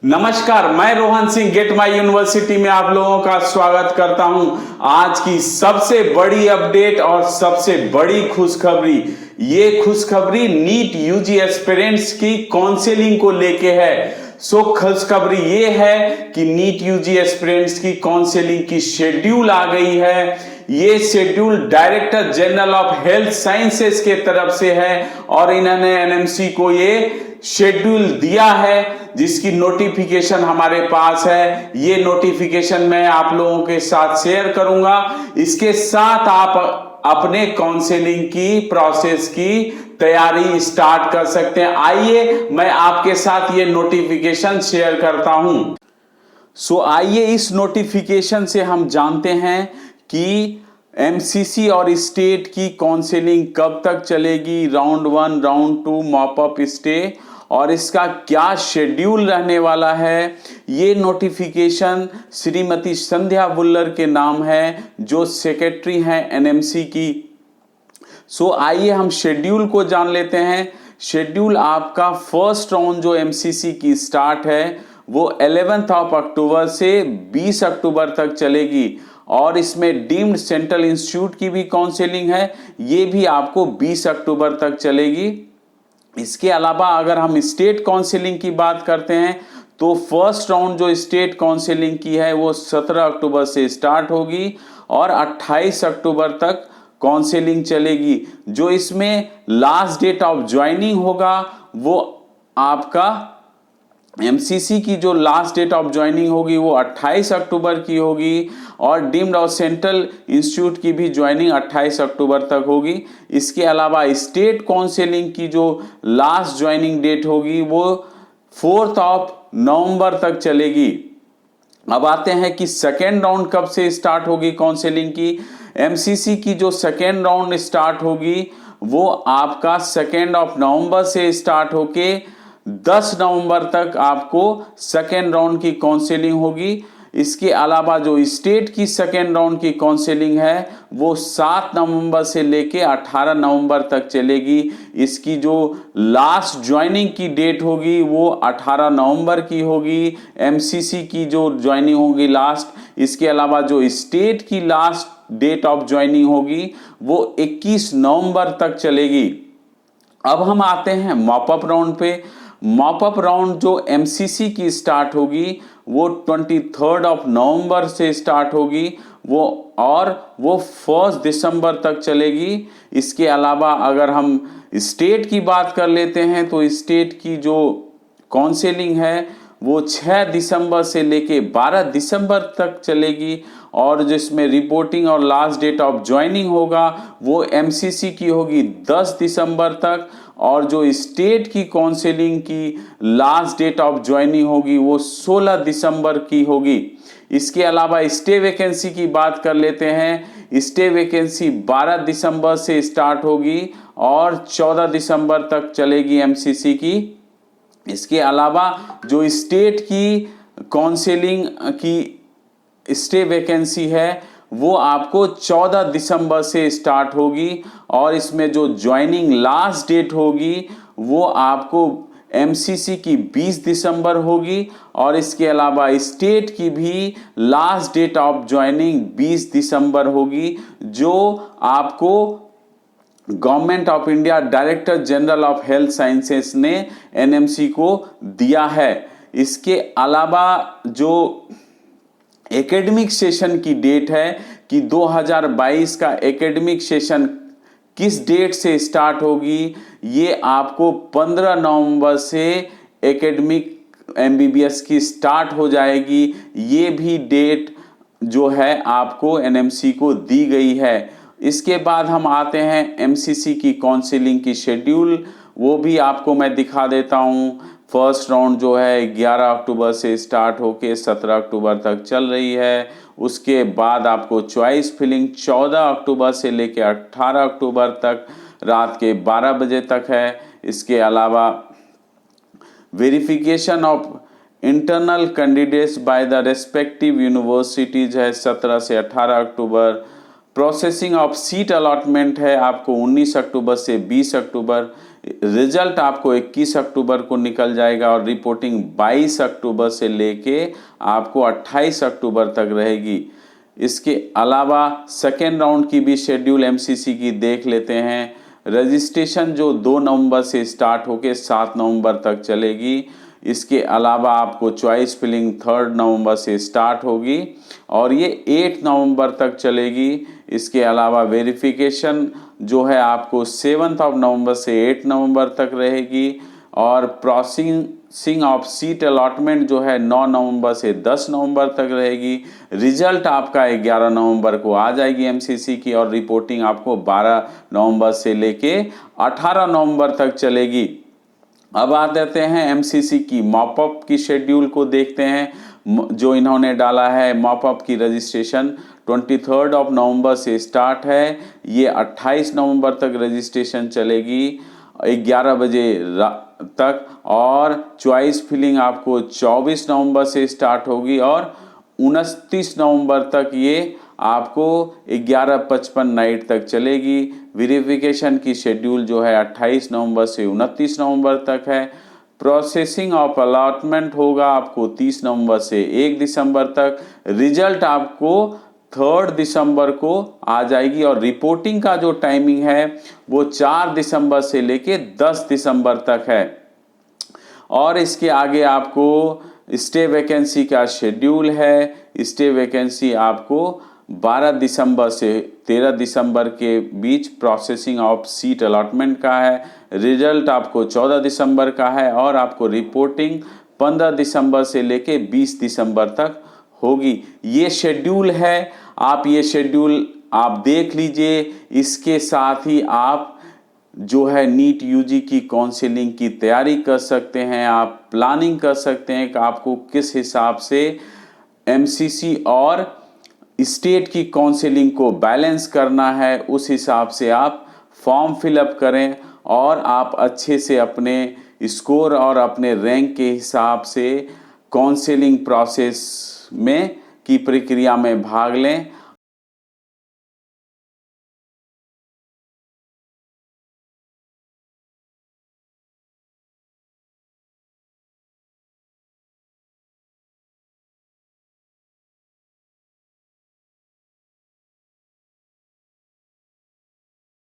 नमस्कार, मैं Rohan Singh get my university में आप लोगों का स्वागत करता हूं। आज की सबसे बड़ी अपडेट और सबसे बड़ी खुशखबरी, ये खुशखबरी नीट यूजी एस्पिरेंट्स की काउंसलिंग को लेके है। खुशखबरी ये है कि नीट यूजी एस्पिरेंट्स की काउंसलिंग की शेड्यूल आ गई है। ये schedule director general of health sciences के तरफ से है और इन्होंने एनएमसी को ये शेड्यूल दिया है, जिसकी नोटिफिकेशन हमारे पास है। ये नोटिफिकेशन मैं आप लोगों के साथ शेयर करूंगा। इसके साथ आप अपने काउंसलिंग की प्रोसेस की तैयारी स्टार्ट कर सकते हैं। आइए मैं आपके साथ ये नोटिफिकेशन शेयर करता हूं। आइए इस नोटिफिकेशन से हम जानते हैं कि एमसीसी और स्टेट की काउंसलिंग कब तक चलेगी, round 1, round 2, mop up stay, और इसका क्या शेड्यूल रहने वाला है। ये नोटिफिकेशन श्रीमती संध्या बुल्लर के नाम है, जो सेक्रेटरी हैं एनएमसी की। आइए हम शेड्यूल को जान लेते हैं। शेड्यूल आपका फर्स्ट राउंड जो एमसीसी की स्टार्ट है वो 11 अक्टूबर से 20 अक्टूबर तक चलेगी, और इसमें डीम्ड सेंट्रल इंस्टीट्यूट की भी काउंसलिंग है, ये भी आपको 20 अक्टूबर तक चलेगी। इसके अलावा अगर हम स्टेट काउंसलिंग की बात करते हैं तो फर्स्ट राउंड जो स्टेट काउंसलिंग की है वो 17 अक्टूबर से स्टार्ट होगी और 28 अक्टूबर तक काउंसलिंग चलेगी। जो इसमें लास्ट डेट ऑफ ज्वाइनिंग होगा वो आपका एमसीसी की जो लास्ट डेट ऑफ ज्वाइनिंग होगी वो 28 अक्टूबर की होगी, और डीम्ड और सेंट्रल इंस्टीट्यूट की भी ज्वाइनिंग 28 अक्टूबर तक होगी। इसके अलावा स्टेट काउंसलिंग की जो लास्ट ज्वाइनिंग डेट होगी वो 4 नवंबर तक चलेगी। अब आते हैं कि सेकेंड राउंड कब से स्टार्ट होगी काउंसलिंग की। एमसीसी की जो सेकेंड राउंड स्टार्ट होगी वो आपका 2 नवंबर से स्टार्ट होके 10 नवंबर तक आपको सेकेंड राउंड की काउंसलिंग होगी। इसके अलावा जो स्टेट की सेकेंड राउंड की काउंसलिंग है वो 7 नवंबर से लेके 18 नवंबर तक चलेगी। इसकी जो लास्ट ज्वाइनिंग की डेट होगी वो 18 नवंबर की होगी, एमसीसी की जो ज्वाइनिंग होगी लास्ट। इसके अलावा जो स्टेट की लास्ट डेट ऑफ ज्वाइनिंग होगी वो 21 नवंबर तक चलेगी। अब हम आते हैं मॉप अप राउंड पे। मॉप अप राउंड जो एमसीसी की स्टार्ट होगी वो 23 नवंबर से स्टार्ट होगी वो 1 दिसंबर तक चलेगी। इसके अलावा अगर हम स्टेट की बात कर लेते हैं तो स्टेट की जो काउंसलिंग है वो 6 दिसंबर से लेके 12 दिसंबर तक चलेगी, और जिसमें रिपोर्टिंग और लास्ट डेट ऑफ ज्वाइनिंग होगा वो एमसीसी की होगी 10 दिसंबर तक, और जो स्टेट की काउंसलिंग की लास्ट डेट ऑफ ज्वाइनिंग होगी वो 16 दिसंबर की होगी। इसके अलावा स्टे वैकेंसी की बात कर लेते हैं। स्टे वैकेंसी 12 दिसंबर से स्टार्ट होगी और 14 दिसंबर तक चलेगी एमसीसी की। इसके अलावा जो स्टेट की काउंसलिंग की स्टे वैकेंसी है वो आपको 14 दिसंबर से स्टार्ट होगी, और इसमें जो ज्वाइनिंग लास्ट डेट होगी वो आपको एमसीसी की 20 दिसंबर होगी, और इसके अलावा स्टेट की भी लास्ट डेट ऑफ ज्वाइनिंग 20 दिसंबर होगी, जो आपको government of India director general of health sciences ने एनएमसी को दिया है। इसके अलावा जो एकेडमिक सेशन की डेट है कि 2022 का एकेडमिक सेशन किस डेट से स्टार्ट होगी, ये आपको 15 नवंबर से एकेडमिक एमबीबीएस की स्टार्ट हो जाएगी। ये भी डेट जो है आपको एनएमसी को दी गई है। इसके बाद हम आते हैं एमसीसी की काउंसलिंग की शेड्यूल, वो भी आपको मैं दिखा देता हूँ। फर्स्ट राउंड जो है 11 अक्टूबर से स्टार्ट होके 17 अक्टूबर तक चल रही है। उसके बाद आपको चॉइस फिलिंग 14 अक्टूबर से लेके 18 अक्टूबर तक रात के 12 बजे तक है। इसके अलावा verification of internal candidates by the respective universities है 17 से 18 अक्टूबर। प्रोसेसिंग ऑफ सीट अलॉटमेंट है आपको 19 अक्टूबर से 20 अक्टूबर। रिजल्ट आपको 21 अक्टूबर को निकल जाएगा और रिपोर्टिंग 22 अक्टूबर से लेके आपको 28 अक्टूबर तक रहेगी। इसके अलावा सेकेंड राउंड की भी शेड्यूल एमसीसी की देख लेते हैं। रजिस्ट्रेशन जो 2 नवंबर से स्टार्ट होके 7 नवंबर तक चलेगी। इसके अलावा आपको चॉइस फिलिंग 3 नवंबर से स्टार्ट होगी और ये 8 नवंबर तक चलेगी। इसके अलावा वेरिफिकेशन जो है आपको 7 नवंबर से 8 नवंबर तक रहेगी और प्रोसेसिंग ऑफ सीट अलॉटमेंट जो है 9 नवंबर से 10 नवंबर तक रहेगी। रिजल्ट आपका 11 नवंबर को आ जाएगी एमसीसी की और रिपोर्टिंग आपको 12 नवंबर से लेके 18 नवंबर तक चलेगी। अब आ जाते हैं एमसीसी की मॉपअप की शेड्यूल को देखते हैं जो इन्होंने डाला है। मॉपअप की रजिस्ट्रेशन 23 नवंबर से स्टार्ट है, ये 28 नवंबर तक रजिस्ट्रेशन चलेगी 11 बजे तक और चॉइस फिलिंग आपको 24 नवंबर से स्टार्ट होगी और 29 नवंबर तक ये आपको 11:55 नाइट तक चलेगी। वेरिफिकेशन की शेड्यूल जो है 28 नवंबर से 29 नवंबर तक है। प्रोसेसिंग ऑफ अलॉटमेंट होगा आपको 30 नवंबर से 1 दिसंबर तक। रिजल्ट आपको 3 दिसंबर को आ जाएगी और रिपोर्टिंग का जो टाइमिंग है वो 4 दिसंबर से लेके 10 दिसंबर तक है। और इसके आगे आपको स्टे वैकेंसी का शेड्यूल है। स्टे वैकेंसी आपको 12 दिसंबर से 13 दिसंबर के बीच प्रोसेसिंग ऑफ सीट अलॉटमेंट का है। रिजल्ट आपको 14 दिसंबर का है और आपको रिपोर्टिंग 15 दिसंबर से लेके 20 दिसंबर तक होगी। ये शेड्यूल है, आप ये शेड्यूल आप देख लीजिए। इसके साथ ही आप जो है नीट यूजी की काउंसलिंग की तैयारी कर सकते हैं। आप प्लानिंग कर सकते हैं कि आपको किस हिसाब से एमसीसी और स्टेट की काउंसलिंग को बैलेंस करना है। उस हिसाब से आप फॉर्म फिलअप करें और आप अच्छे से अपने स्कोर और अपने रैंक के हिसाब से काउंसलिंग प्रोसेस में की प्रक्रिया में भाग लें।